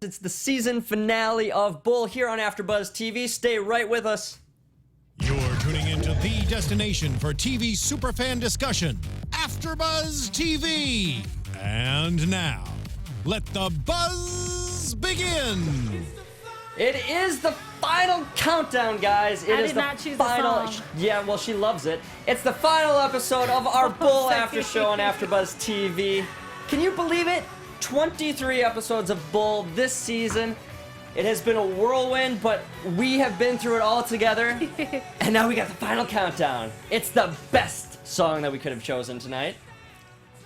It's the season finale of Bull here on AFTERBUZZ TV. Stay right with us. You're tuning into the destination for TV superfan discussion, AFTERBUZZ TV. And now, let the buzz begin. It is the final countdown, guys. It I is did the not choose final. the song. Yeah, well, she loves it. It's the final episode of our Bull After Show on AFTERBUZZ TV. Can you believe it? 23 episodes of Bull this season. It has been a whirlwind, but we have been through it all together. And now we got the final countdown. It's the best song that we could have chosen tonight.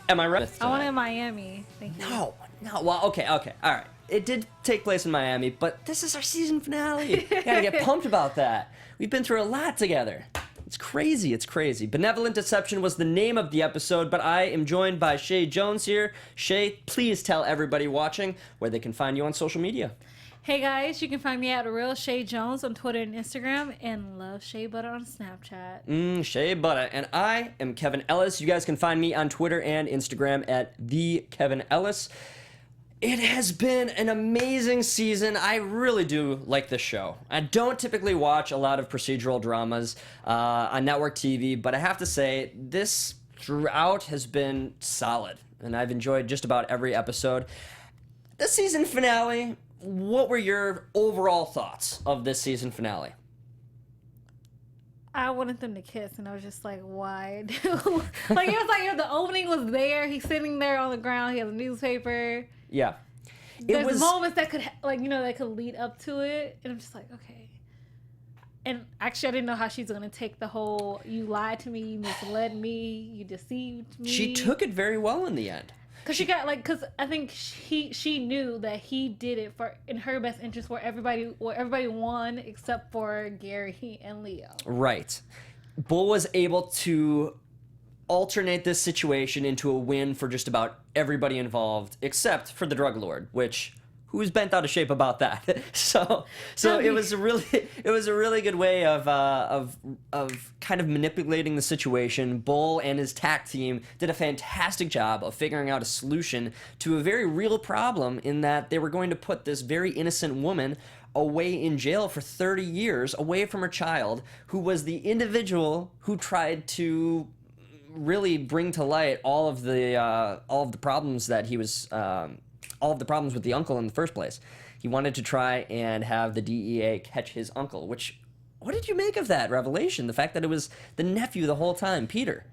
Am I right? I want it in Miami. Thank you. No. Well, okay, all right. It did take place in Miami, but this is our season finale. Gotta get pumped about that. We've been through a lot together. It's crazy. Benevolent Deception was the name of the episode, but I am joined by Chae Jones here. Chae, please tell everybody watching where they can find you on social media. Hey guys, you can find me at Real Chae Jones on Twitter and Instagram, and Love Shea Butter on Snapchat. Shea Butter. And I am Kevin Ellis. You guys can find me on Twitter and Instagram at the Kevin Ellis. It has been an amazing season. I really do like this show. I don't typically watch a lot of procedural dramas on network TV, but I have to say, this throughout has been solid, and I've enjoyed just about every episode. The season finale, what were your overall thoughts of this season finale? I wanted them to kiss, and I was just like, why? Like, it was like, the opening was there. He's sitting there on the ground. He has a newspaper. Yeah. There's moments that could, that could lead up to it. And I'm just like, okay. And actually, I didn't know how she's going to take the whole, you lied to me, you misled me, you deceived me. She took it very well in the end. Because I think she knew that he did it in her best interest, where everybody won except for Gary and Leo. Right. Bull was able to alternate this situation into a win for just about everybody involved, except for the drug lord, which who's bent out of shape about that. so it was a really good way of kind of manipulating the situation. Bull and his tack team did a fantastic job of figuring out a solution to a very real problem, in that they were going to put this very innocent woman away in jail for 30 years, away from her child, who was the individual who tried to really bring to light all of the problems that he was all of the problems with the uncle in the first place. He wanted to try and have the DEA catch his uncle, which, what did you make of that revelation? The fact that it was the nephew the whole time, Peter.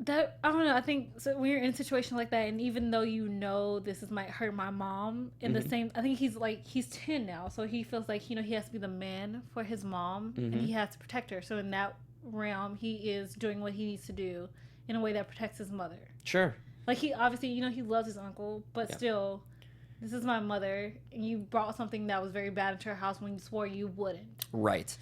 I don't know. I think so when you're in a situation like that, and even though this might hurt my mom, in the same, I think he's 10 now, so he feels like he has to be the man for his mom, and he has to protect her. So in that realm, he is doing what he needs to do in a way that protects his mother. Sure. Like, he obviously, he loves his uncle, but still, this is my mother, and you brought something that was very bad into her house when you swore you wouldn't. Right.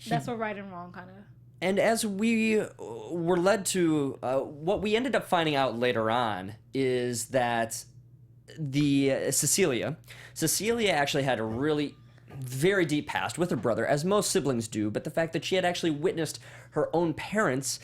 That's what right and wrong, kind of. And as we were led to, what we ended up finding out later on is that Cecilia actually had a really very deep past with her brother, as most siblings do, but the fact that she had actually witnessed her own parents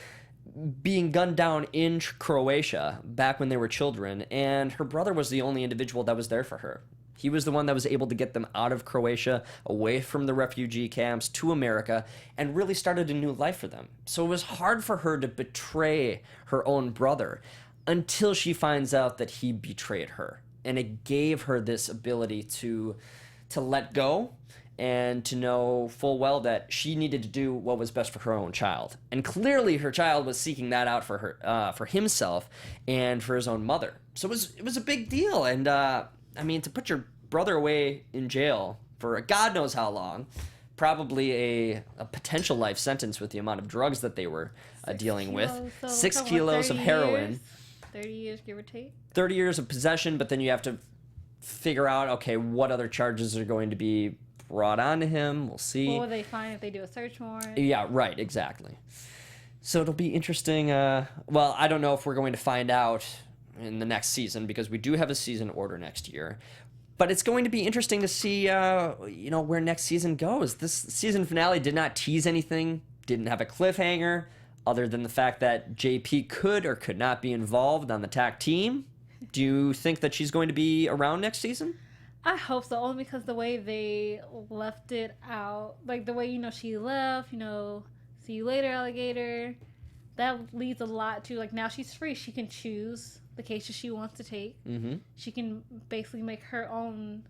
being gunned down in Croatia back when they were children, and her brother was the only individual that was there for her. He was the one that was able to get them out of Croatia, away from the refugee camps, to America, and really started a new life for them. So it was hard for her to betray her own brother until she finds out that he betrayed her. And it gave her this ability to let go and to know full well that she needed to do what was best for her own child. And clearly her child was seeking that out for her, for himself and for his own mother. So it was a big deal. And to put your brother away in jail for God knows how long, probably a potential life sentence with the amount of drugs that they were dealing with. So 6 kilos of heroin. 30 years, give or take. 30 years of possession, but then you have to figure out, okay, what other charges are going to be brought onto him. We'll see. What will they find if they do a search warrant? Yeah, right, exactly. So it'll be interesting. Well, I don't know if we're going to find out in the next season, because we do have a season order next year. But it's going to be interesting to see, where next season goes. This season finale did not tease anything, didn't have a cliffhanger, other than the fact that JP could or could not be involved on the TAC team. Do you think that she's going to be around next season? I hope so, only because the way they left it out, like the way, she left, see you later, alligator, that leads a lot to, like, now she's free. She can choose the cases she wants to take. Mm-hmm. She can basically make her own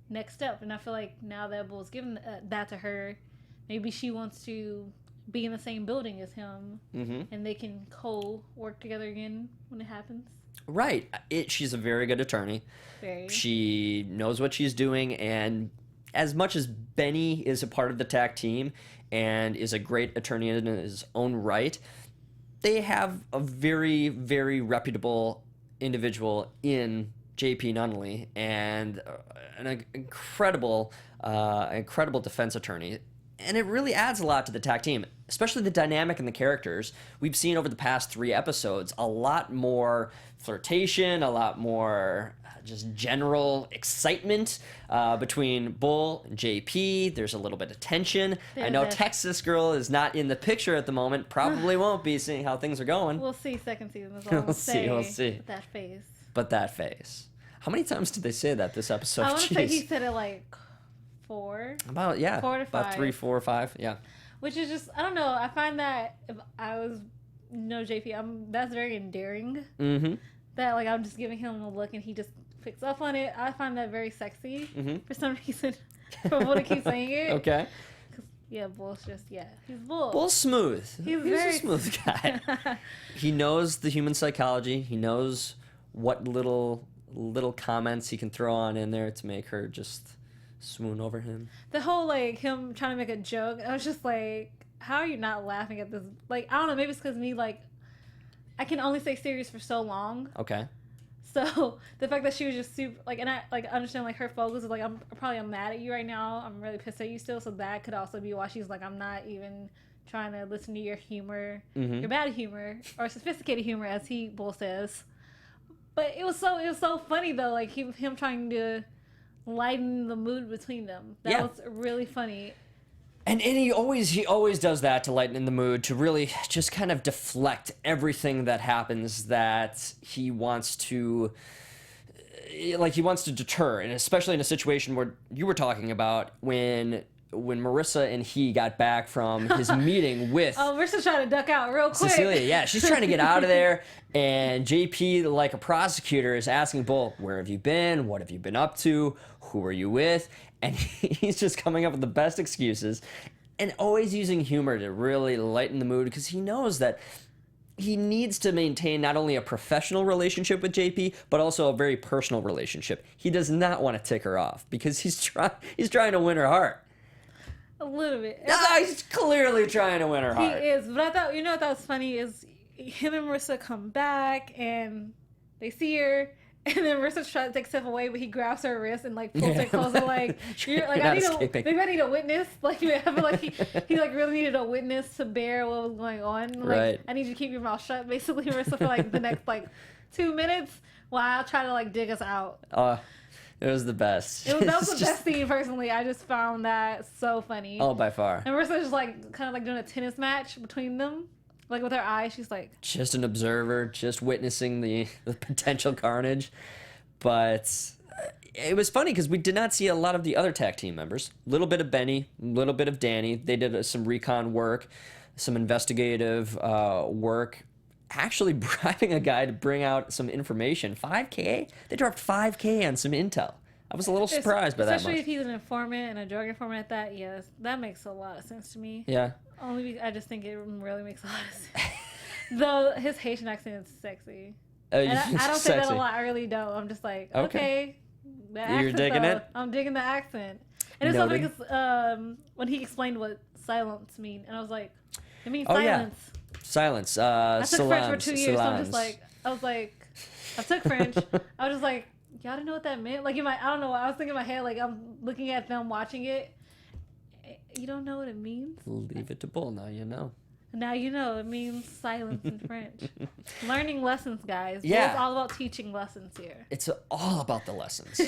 next step. And I feel like now that Bull's given that to her, maybe she wants to be in the same building as him, and they can co-work together again when it happens. Right. She's a very good attorney. Very. She knows what she's doing, and as much as Benny is a part of the tag team and is a great attorney in his own right, they have a very, very reputable individual in JP Nunnally and an incredible defense attorney. And it really adds a lot to the tag team, especially the dynamic and the characters. We've seen over the past 3 episodes a lot more flirtation, a lot more just general excitement between Bull and JP. There's a little bit of tension. I know Texas Girl is not in the picture at the moment. Probably won't be, seeing how things are going. We'll see second season. That's all We'll see. With that face. But that face. How many times did they say that this episode? I want to say he said it like 4. About 4 to 5. About 3, 4, 5. Yeah. Which is just, I don't know. I find that if I was JP, that's very endearing. Mm-hmm. That like I'm just giving him a look and he just picks up on it. I find that very sexy for some reason. For Bull to keep saying it. Okay. Yeah, Bull's just he's Bull. Bull's smooth. He's very a smooth guy. He knows the human psychology. He knows what little comments he can throw on in there to make her just swoon over him. The whole like him trying to make a joke, I was just like, how are you not laughing at this? Like, I don't know, maybe it's because me, like, I can only stay serious for so long. Okay. So the fact that she was just super, like, and I like understand like her focus is like, I'm mad at you right now. I'm really pissed at you still. So that could also be why she's like, I'm not even trying to listen to your humor, your bad humor or sophisticated humor, as Bull says. But it was so funny though, like him trying to lighten the mood between them. That was really funny. And he always does that to lighten the mood, to really just kind of deflect everything that happens that he wants to deter, and especially in a situation where you were talking about when Marissa and he got back from his meeting with Marissa's trying to duck out real quick. Cecilia, yeah, she's trying to get out of there, and JP, like a prosecutor, is asking Bull, where have you been? What have you been up to? Who are you with? And he's just coming up with the best excuses and always using humor to really lighten the mood, because he knows that he needs to maintain not only a professional relationship with JP, but also a very personal relationship. He does not want to tick her off because he's trying to win her heart. A little bit. He's clearly trying to win her heart. He is, but I thought, what that was funny is him and Marissa come back and they see her, and then Marissa tries to take stuff away, but he grabs her wrist and like pulls her closer, like you're like I need a witness. Like I feel like he like really needed a witness to bear what was going on. Like, right. I need you to keep your mouth shut, basically, Marissa, for like the next like 2 minutes while I'll try to like dig us out. It was the best. That was the best scene, personally. I just found that so funny. Oh, by far. And Marissa's just like kind of like doing a tennis match between them. Like with her eyes, she's like... Just an observer, just witnessing the potential carnage. But it was funny because we did not see a lot of the other tag team members. A little bit of Benny, a little bit of Danny. They did some recon work, some investigative work. Actually bribing a guy to bring out some information. $5K? They dropped $5K on some intel. I was a little surprised by that much. Especially if he's an informant and a drug informant at that. Yes, that makes a lot of sense to me. Yeah. I just think it really makes a lot of sense. Though his Haitian accent is sexy. And I don't say that a lot. I really don't. I'm just like, okay. You're digging it? I'm digging the accent. And it's something because when he explained what silence mean, and I was like, it means silence. Yeah. Silence. I took French for 2 years, so I'm just like, I took French. I was just like, y'all didn't know what that meant? Like, I don't know. I was thinking in my head, like, I'm looking at them watching it. You don't know what it means? Leave it to Bull. Now you know. Now you know. It means silence in French. Learning lessons, guys. Yeah. Bull's all about teaching lessons here. It's all about the lessons.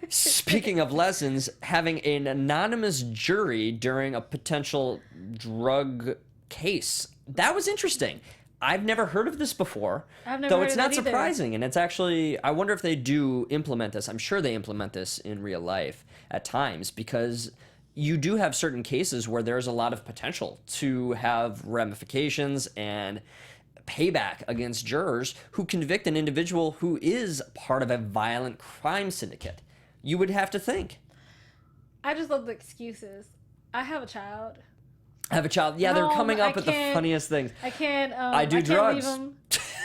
Speaking of lessons, having an anonymous jury during a potential drug case. That was interesting. I've never heard of this before. I've never though heard it's of not that either. surprising, and it's actually, I wonder if they do implement this. I'm sure they implement this in real life at times, because you do have certain cases where there's a lot of potential to have ramifications and payback against jurors who convict an individual who is part of a violent crime syndicate. You would have to think. I just love the excuses. I have a child. I have a child. Yeah, they're coming up with the funniest things. I can't. I do I can't drugs. Leave him.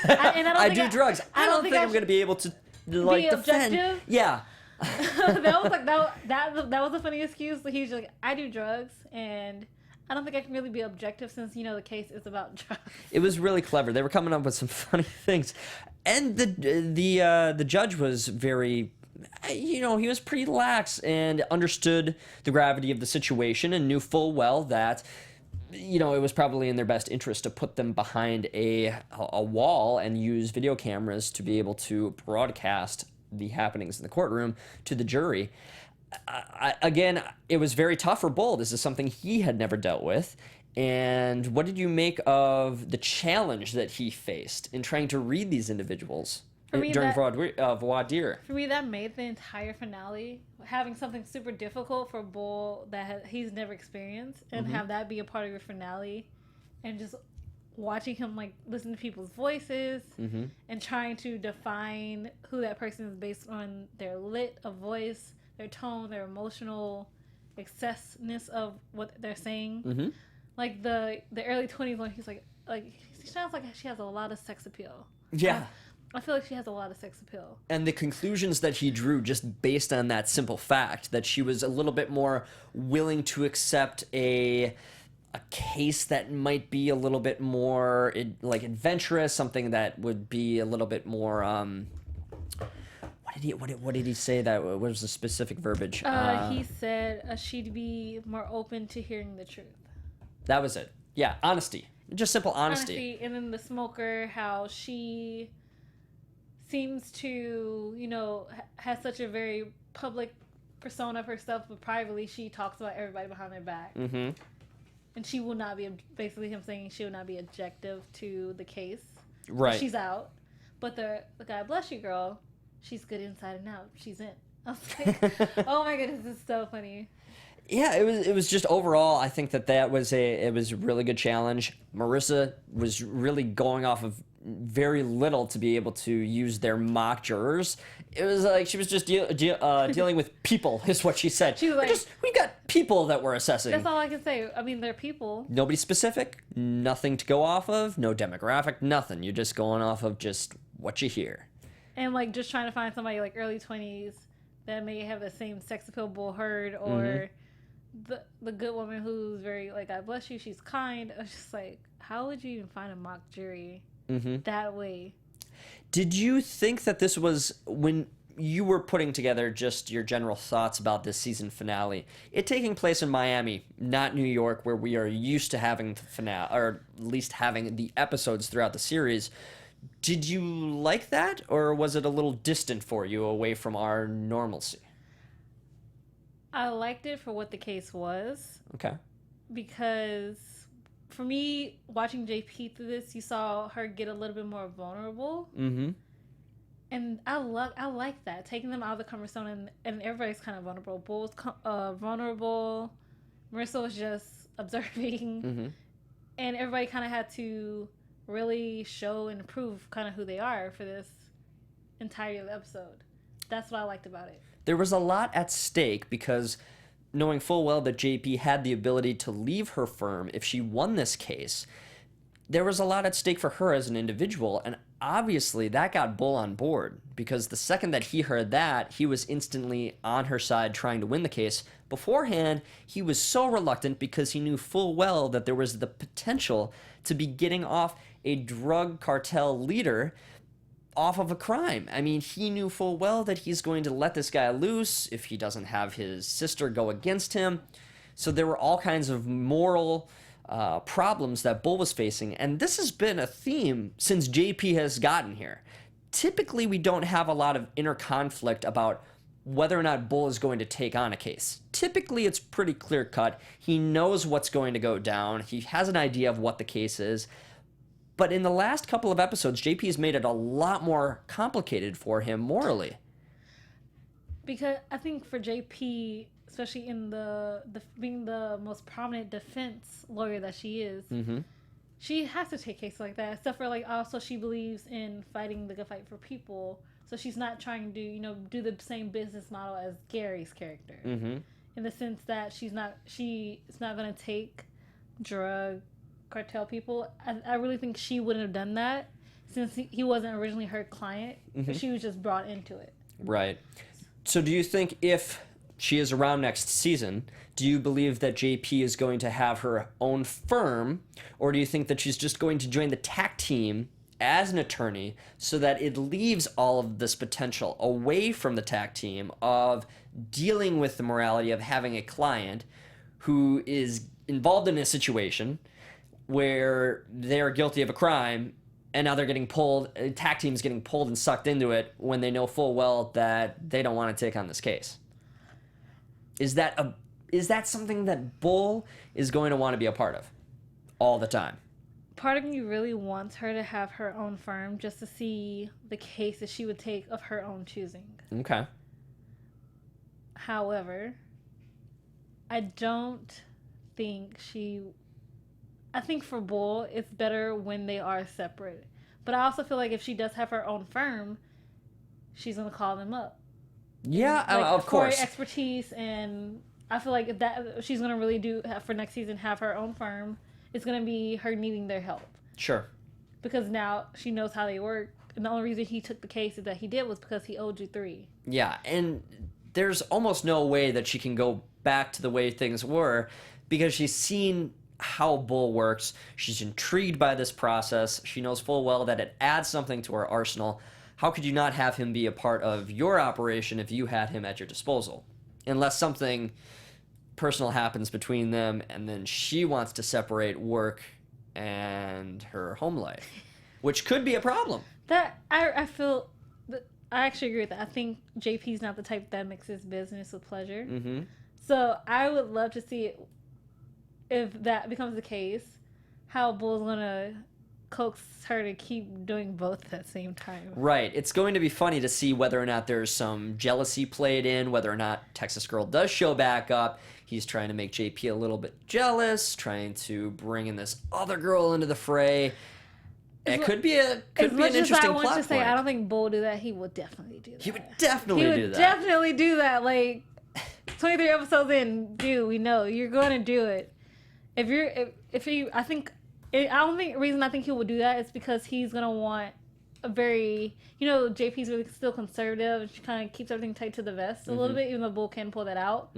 I do drugs. I don't think I'm going to be able to like defend. Objective? Yeah. That was like that was a funny excuse. He was like, I do drugs, and I don't think I can really be objective since the case is about drugs. It was really clever. They were coming up with some funny things, and the judge was very, he was pretty lax and understood the gravity of the situation and knew full well that, it was probably in their best interest to put them behind a wall and use video cameras to be able to broadcast the happenings in the courtroom to the jury. Again, it was very tough for Bull. This is something he had never dealt with. And what did you make of the challenge that he faced in trying to read these individuals during voir dire? For me, that made the entire finale, having something super difficult for Bull that he's never experienced, and have that be a part of your finale, and just watching him listen to people's voices and trying to define who that person is based on their lit of voice, their tone, their emotional excessness of what they're saying. Like the early 20s when he's like she sounds like she has a lot of sex appeal. Yeah. I feel like she has a lot of sex appeal. And the conclusions that he drew just based on that simple fact that she was a little bit more willing to accept a case that might be a little bit more adventurous, something that would be a little bit more what did he say? That what was the specific verbiage? He said she'd be more open to hearing the truth. That was it. Yeah, honesty. Just simple honesty. And then the smoker, how she seems to, has such a very public persona of herself, but privately she talks about everybody behind their back. And she will not be, basically him saying she will not be objective to the case. Right. She's out. But the God bless you girl, she's good inside and out. She's in. I was like, oh my goodness, this is so funny. Yeah, it was just overall, I think that was a really good challenge. Marissa was really going off of very little to be able to use their mock jurors. It was like she was just dealing with people, is what she said. She was like, we've got people that we're assessing. That's all I can say. I mean, they're people. Nobody specific, nothing to go off of, no demographic, nothing. You're just going off of just what you hear. And just trying to find somebody early 20s that may have the same sex appeal Bull heard, or the good woman who's very God bless you, she's kind. I was just like, how would you even find a mock jury that way? Did you think that this was, when you were putting together just your general thoughts about this season finale, it taking place in Miami, not New York, where we are used to having the finale, or at least having the episodes throughout the series, did you like that, or was it a little distant for you, away from our normalcy? I liked it for what the case was. Okay. Because for me, watching JP through this, you saw her get a little bit more vulnerable. And I like that, taking them out of the comfort zone, and everybody's kind of vulnerable. Bull's vulnerable. Marissa was just observing. And everybody kind of had to really show and prove kind of who they are for this entire episode. That's what I liked about it. There was a lot at stake, because knowing full well that JP had the ability to leave her firm if she won this case, there was a lot at stake for her as an individual, and obviously that got Bull on board, because the second that he heard that, he was instantly on her side trying to win the case. Beforehand, he was so reluctant because he knew full well that there was the potential to be getting off a drug cartel leader off of a crime. I mean, he knew full well that he's going to let this guy loose if he doesn't have his sister go against him. So there were all kinds of moral problems that Bull was facing, and this has been a theme since JP has gotten here. Typically, we don't have a lot of inner conflict about whether or not Bull is going to take on a case. Typically, it's pretty clear-cut. He knows what's going to go down. He has an idea of what the case is. But in the last couple of episodes, JP's made it a lot more complicated for him morally. Because I think for JP, especially in the being the most prominent defense lawyer that she is, she has to take cases like that. Except for like also she believes in fighting the good fight for people, so she's not trying to do the same business model as Gary's character, in the sense that she's not going to take drug cartel people. I really think she wouldn't have done that since he wasn't originally her client. She was just brought into it. Right. So do you think if she is around next season, do you believe that JP is going to have her own firm, or do you think that she's just going to join the TAC team as an attorney so that it leaves all of this potential away from the TAC team of dealing with the morality of having a client who is involved in a situation where they're guilty of a crime and now they're getting pulled, TAC team's getting pulled and sucked into it when they know full well that they don't want to take on this case? Is that something that Bull is going to want to be a part of all the time? Part of me really wants her to have her own firm just to see the cases she would take of her own choosing. Okay. However, I think for Bull, it's better when they are separate. But I also feel like if she does have her own firm, she's going to call them up. Yeah, Like, of course. For expertise, and I feel like if she's going to really for next season, have her own firm, it's going to be her needing their help. Sure. Because now she knows how they work. And the only reason he took the cases that he did was because he owed you 3. Yeah, and there's almost no way that she can go back to the way things were because she's seen how Bull works. She's intrigued by this process. She knows full well that it adds something to her arsenal. How could you not have him be a part of your operation if you had him at your disposal? Unless something personal happens between them and then she wants to separate work and her home life, which could be a problem. I feel that I actually agree with that. I think JP's not the type that mixes business with pleasure. So I would love to see it, if that becomes the case, how Bull's gonna coax her to keep doing both at the same time. Right. It's going to be funny to see whether or not there's some jealousy played in, whether or not Texas Girl does show back up. He's trying to make JP a little bit jealous, trying to bring in this other girl into the fray. It could be an interesting plot point. As much as I want to say, I don't think Bull would do that. He would definitely do that. He would definitely do that. He would definitely do that. Like 23 episodes in, dude, we know you're going to do it. I don't think the reason I think he would do that is because he's gonna want a very, JP's really still conservative and she kind of keeps everything tight to the vest a little bit, even though Bull can pull that out.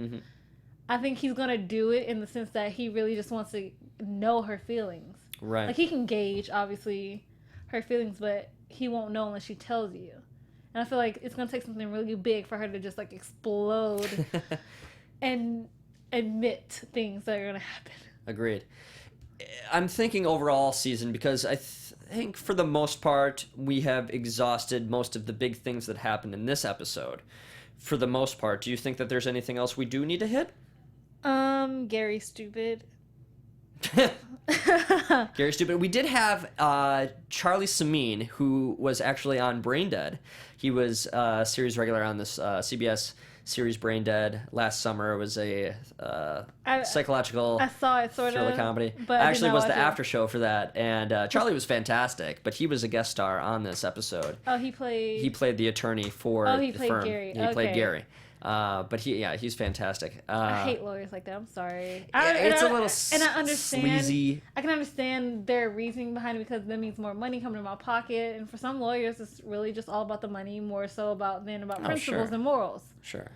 I think he's gonna do it in the sense that he really just wants to know her feelings. Right. Like he can gauge obviously her feelings, but he won't know unless she tells you. And I feel like it's gonna take something really big for her to just like explode and admit things that are gonna happen. Agreed. I'm thinking overall season because I think for the most part we have exhausted most of the big things that happened in this episode. For the most part, do you think that there's anything else we do need to hit? Gary's stupid. Gary's stupid. We did have Charlie Sameen, who was actually on Brain Dead. He was a series regular on this CBS series Brain Dead last summer. It was a psychological I saw it sort thriller of comedy. but I actually did not was the watch it. after show for that, and Charlie was fantastic, but he was a guest star on this episode. Oh, he played the attorney for he the played firm. Gary. Yeah, he played Okay. Gary. But he's fantastic. I hate lawyers like that. I'm sorry. It's a little and I understand. sleazy. I can understand their reasoning behind it because that means more money coming to my pocket. And for some lawyers, it's really just all about the money, more so about principles sure. and morals. Sure.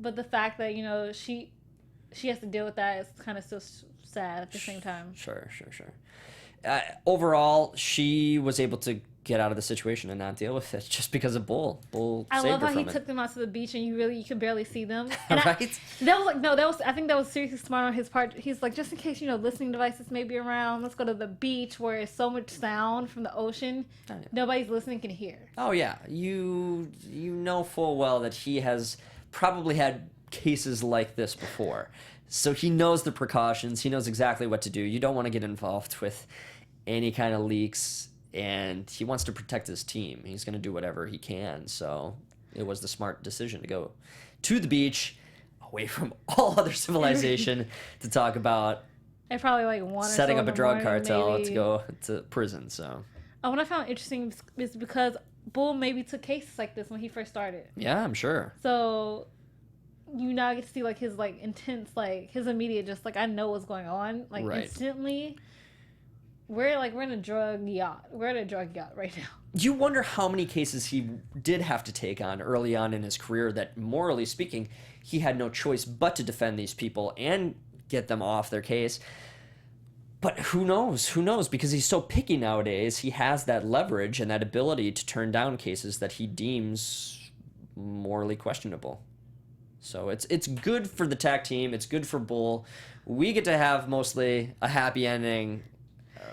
But the fact that she has to deal with that is kind of still sad at the same time. Sure. Overall, she was able to get out of the situation and not deal with it just because of Bull. Bull I saved love her how from he it. took them out to the beach and you could barely see them. And Right? I think that was seriously smart on his part. He's like, just in case, listening devices may be around, let's go to the beach where it's so much sound from the ocean. Oh, yeah. Nobody's listening can hear. Oh yeah, you know full well that he has probably had cases like this before. So he knows the precautions. He knows exactly what to do. You don't want to get involved with any kind of leaks, and he wants to protect his team. He's going to do whatever he can. So it was the smart decision to go to the beach, away from all other civilization, to talk about I probably like one setting or so up in a the drug morning, cartel maybe. to go to prison. So What I found interesting is because Bull maybe took cases like this when he first started. yeah, I'm sure. So you now get to see like his like intense, like his immediate, just like I know what's going on, like Right. instantly. We're in a drug yacht. We're in a drug yacht right now. You wonder how many cases he did have to take on early on in his career that, morally speaking, he had no choice but to defend these people and get them off their case. But who knows? Who knows? Because he's so picky nowadays, he has that leverage and that ability to turn down cases that he deems morally questionable. So it's good for the tag team. It's good for Bull. We get to have mostly a happy ending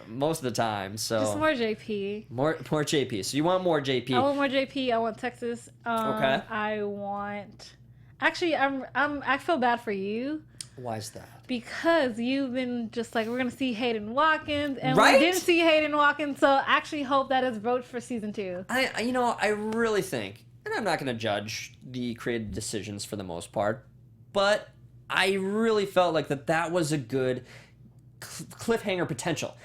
most of the time. So Just more JP. more JP. So you want more JP? I want more JP. I want Texas. Okay. I want. Actually, I feel bad for you Why is that? because you've been just like we're gonna see Hayden Watkins, and Right? we didn't see Hayden Watkins. So I actually hope that is broached for season 2. I really think, and I'm not going to judge the creative decisions for the most part, but I really felt like that was a good cliffhanger potential.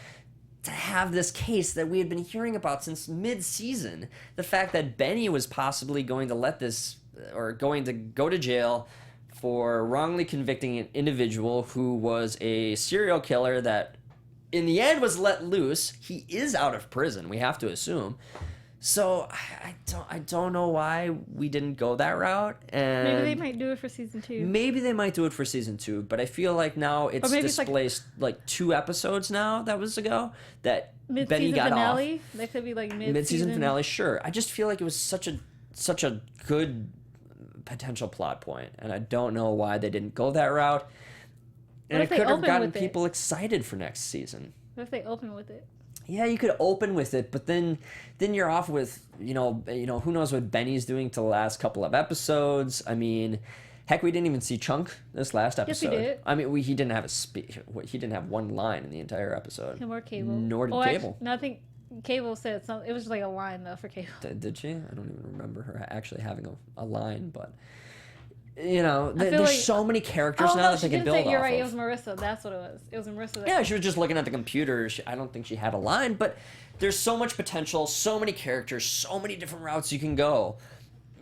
To have this case that we had been hearing about since mid-season, the fact that Benny was possibly going to let this, or going to go to jail for wrongly convicting an individual who was a serial killer that in the end was let loose. He is out of prison, we have to assume. So I don't know why we didn't go that route. And Maybe they might do it for season 2. maybe they might do it for season 2, but I feel like now it's maybe it's displaced like 2 episodes now that was ago that Benny Mid-season got finale. That could be like mid-season finale. Sure, I just feel like it was such a good potential plot point, and I don't know why they didn't go that route. And What it if they could have open gotten with it? people excited for next season. What if they open with it? Yeah, you could open with it, but then you're off with you know who knows what Benny's doing to the last couple of episodes. I mean, heck, we didn't even see Chunk this last Yes, we episode. did. I mean, he didn't have he didn't have one line in the entire episode. Him or Cable? Nor did Oh, Cable. No, I think Cable said something. It was just like a line though for Cable. Did she? I don't even remember her actually having a line, but you know, feel there's like- so many characters Oh now no, that she they can didn't build say. You're off right. It of. was Marissa. That's what it was. It was Marissa. That Yeah, she was just looking at the computer. I don't think she had a line, but there's so much potential, so many characters, so many different routes you can go.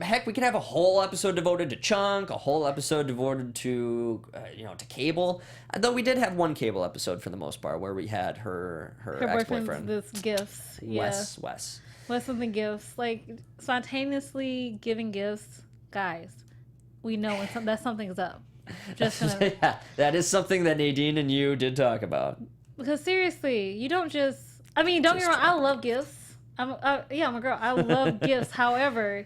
Heck, we could have a whole episode devoted to Chunk, a whole episode devoted to, to Cable. Though we did have one Cable episode for the most part, where we had her her ex-boyfriend, boyfriend's this gifts. Yeah. Wes. What's with the gifts? Like spontaneously giving gifts, guys. We know when that something's up. Just gonna, Yeah, that is something that Nadine and you did talk about. because seriously, you don't just. I mean, don't get me wrong. I love gifts. I'm a girl. I love gifts. However,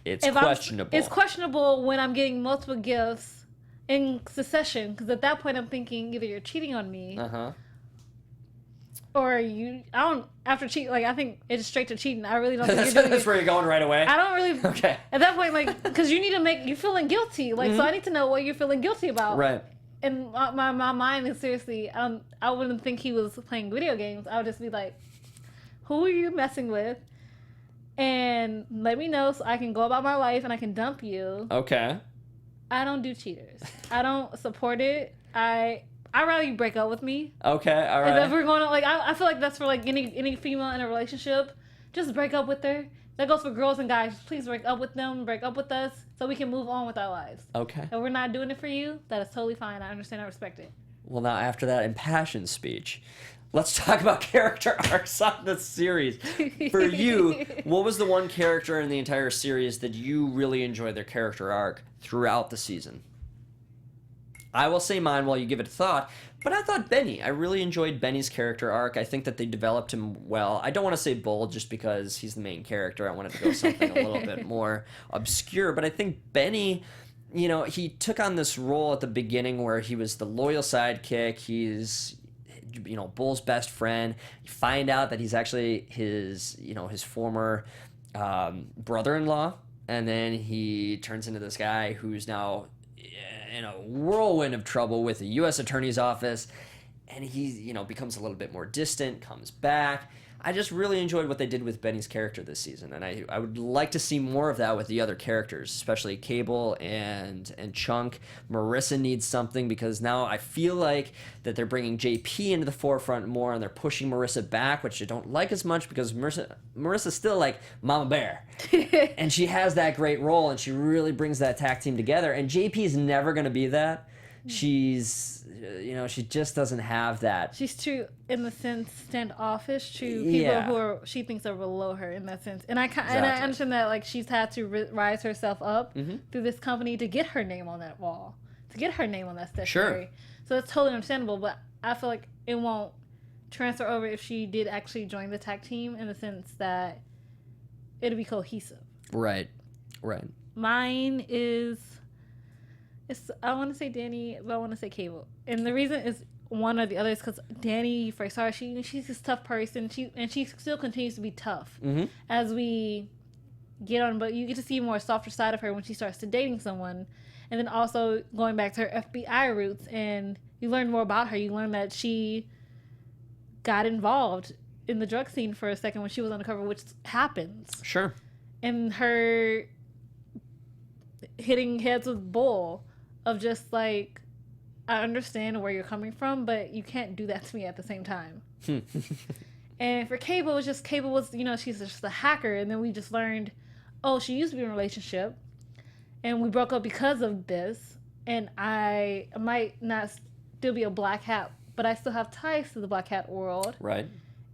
It's if questionable. it's questionable when I'm getting multiple gifts in succession, because at that point I'm thinking either you're cheating on me Uh-huh. or after cheat, like I think it's straight to cheating. I really don't think you're doing That's it. where you're going right away? I don't really. Okay. At that point, like, because you need to you're feeling guilty. Like, so I need to know what you're feeling guilty about. Right. And my mind is seriously, I wouldn't think he was playing video games. I would just be like, who are you messing with? And let me know so I can go about my life and I can dump you. Okay. I don't do cheaters. I don't support it. I'd rather you break up with me. Okay, all If right. we're going to, like, I feel like that's for, like, any female in a relationship. Just break up with her. That goes for girls and guys. Please break up with them, break up with us, so we can move on with our lives. Okay. If we're not doing it for you, that is totally fine. I understand. I respect it. Well, now after that impassioned speech, let's talk about character arcs on the series. For you, what was the one character in the entire series that you really enjoyed their character arc throughout the season? I will say mine while you give it a thought, but I thought Benny. I really enjoyed Benny's character arc. I think that they developed him well. I don't want to say Bull just because he's the main character. I wanted to go something a little bit more obscure, but I think Benny, he took on this role at the beginning where he was the loyal sidekick. He's Bull's best friend. You find out that he's actually his former brother-in-law, and then he turns into this guy who's now in a whirlwind of trouble with the U.S. Attorney's Office, and he, you know, becomes a little bit more distant, comes back. I just really enjoyed what they did with Benny's character this season, and I would like to see more of that with the other characters, especially Cable and Chunk. Marissa needs something because now I feel like that they're bringing JP into the forefront more, and they're pushing Marissa back, which I don't like as much because Marissa's still like Mama Bear, and she has that great role, and she really brings that tag team together. And JP's never going to be that. She's, you know, she just doesn't have that. She's too, in the sense, standoffish to people who are she thinks are below her in that sense. And I understand that, like, she's had to rise herself up through this company to get her name on that wall, to get her name on that statuary. Sure. So it's totally understandable, but I feel like it won't transfer over if she did actually join the tag team, in the sense that it'll be cohesive. Right. Mine is... I want to say Danny, but I want to say Cable. And the reason is one or the other is because Danny, first saw her, she's this tough person. She still continues to be tough as we get on. But you get to see more softer side of her when she starts to dating someone. And then also going back to her FBI roots, and you learn more about her. You learn that she got involved in the drug scene for a second when she was undercover, which happens. Sure. And her hitting heads with Bull. Of just like, I understand where you're coming from, but you can't do that to me at the same time. And for Cable, it was just, Cable was, you know, she's just a hacker. And then we just learned, oh, she used to be in a relationship. And we broke up because of this. And I might not still be a black hat, but I still have ties to the black hat world. Right.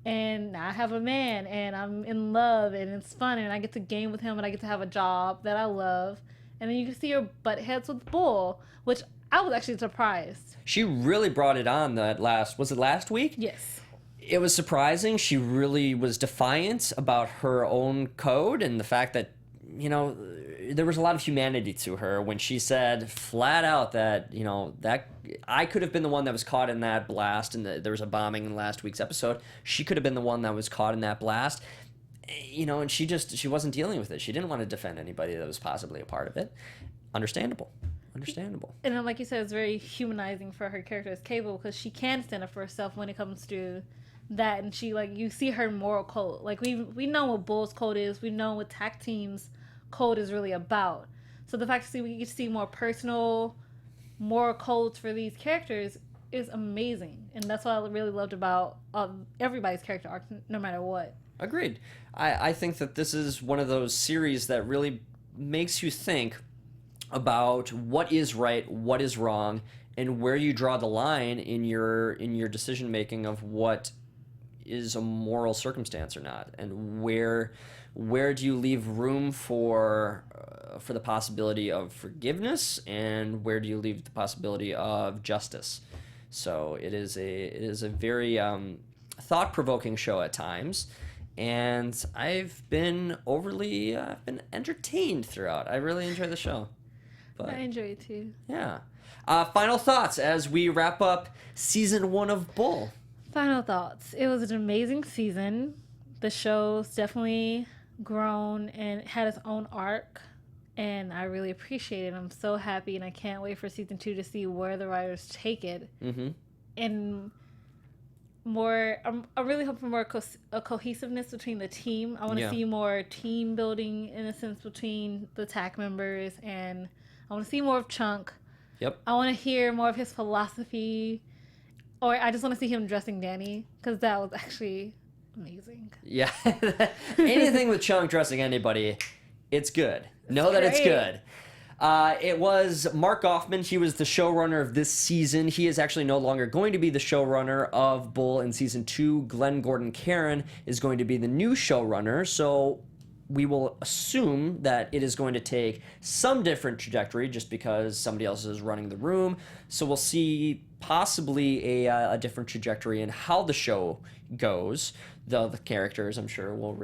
And I have a man, and I'm in love, and it's fun, and I get to game with him, and I get to have a job that I love. And then you can see her butt heads with Bull, which I was actually surprised. She really brought it on was it last week? Yes. It was surprising. She really was defiant about her own code and the fact that, you know, there was a lot of humanity to her when she said flat out that, you know, that I could have been the one that was caught in that blast, and there was a bombing in last week's episode. She could have been the one that was caught in that blast. You know, and she wasn't dealing with it. She didn't want to defend anybody that was possibly a part of it. Understandable. And then, like you said, it's very humanizing for her character as Cable, because she can stand up for herself when it comes to that. And she, like, you see her moral code. Like, we know what Bull's code is. We know what tag team's code is really about. So the fact that we get to see more personal moral codes for these characters is amazing. And that's what I really loved about everybody's character arc, no matter what. Agreed. I think that this is one of those series that really makes you think about what is right, what is wrong, and where you draw the line in your decision making of what is a moral circumstance or not, and where do you leave room for the possibility of forgiveness, and where do you leave the possibility of justice. So it is a very thought-provoking show at times. And I've been entertained throughout. I really enjoy the show. But, I enjoy it too. Yeah. Final thoughts as we wrap up season 1 of Bull. Final thoughts. It was an amazing season. The show's definitely grown and had its own arc. And I really appreciate it. I'm so happy, and I can't wait for season 2 to see where the writers take it. And I'm really hoping for more cohesiveness between the team. I want to see more team building, in a sense, between the TAC members, and I want to see more of Chunk. Yep. I want to hear more of his philosophy, or I just want to see him dressing Danny, because that was actually amazing. Yeah. Anything with Chunk dressing anybody, it's good. Know that it's good. It was Mark Hofmann. He was the showrunner of this season. He is actually no longer going to be the showrunner of Bull in season 2. Glenn Gordon Caron is going to be the new showrunner. So we will assume that it is going to take some different trajectory just because somebody else is running the room. So we'll see possibly a different trajectory in how the show goes. Though the characters, I'm sure, will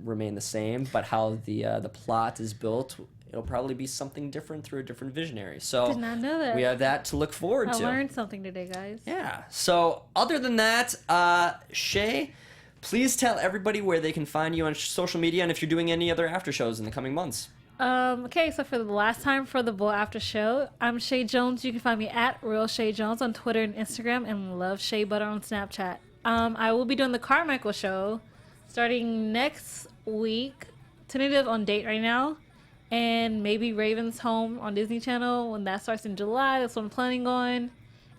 remain the same, but how the plot is built, it'll probably be something different through a different visionary. So did not know that. We have that to look forward to. I learned something today, guys. Yeah. So other than that, Chae, please tell everybody where they can find you on social media, and if you're doing any other after shows in the coming months. Okay, so for the last time for the Bull After Show, I'm Chae Jones. You can find me at Real Chae Jones on Twitter and Instagram, and Love Shea Butter on Snapchat. I will be doing the Carmichael Show starting next week. Tentative on date right now. And maybe Raven's Home on Disney Channel when that starts in July. That's what I'm planning on.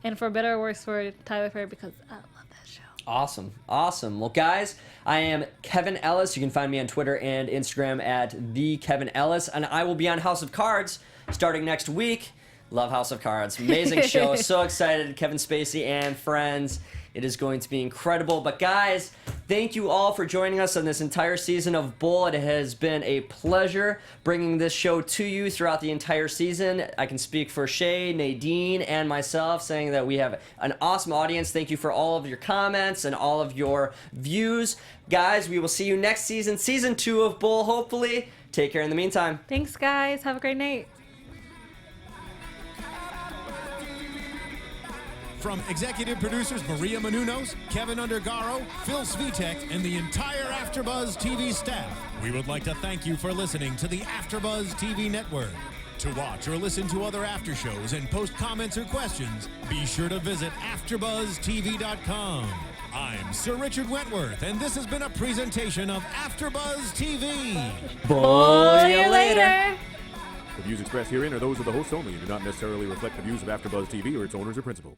And for better or worse for Tyler Perry because I love that show. Awesome. Awesome. Well, guys, I am Kevin Ellis. You can find me on Twitter and Instagram at the Kevin Ellis. And I will be on House of Cards starting next week. Love House of Cards. Amazing show. So excited. Kevin Spacey and friends. It is going to be incredible. But guys, thank you all for joining us on this entire season of Bull. It has been a pleasure bringing this show to you throughout the entire season. I can speak for Chae, Nadine, and myself saying that we have an awesome audience. Thank you for all of your comments and all of your views. Guys, we will see you next season, season 2 of Bull, hopefully. Take care in the meantime. Thanks, guys. Have a great night. From executive producers Maria Menounos, Kevin Undergaro, Phil Svitek, and the entire AfterBuzz TV staff, we would like to thank you for listening to the AfterBuzz TV network. To watch or listen to other after shows and post comments or questions, be sure to visit AfterBuzzTV.com. I'm Sir Richard Wentworth, and this has been a presentation of AfterBuzz TV. Bull See you later. The views expressed herein are those of the hosts only and do not necessarily reflect the views of AfterBuzz TV or its owners or principals.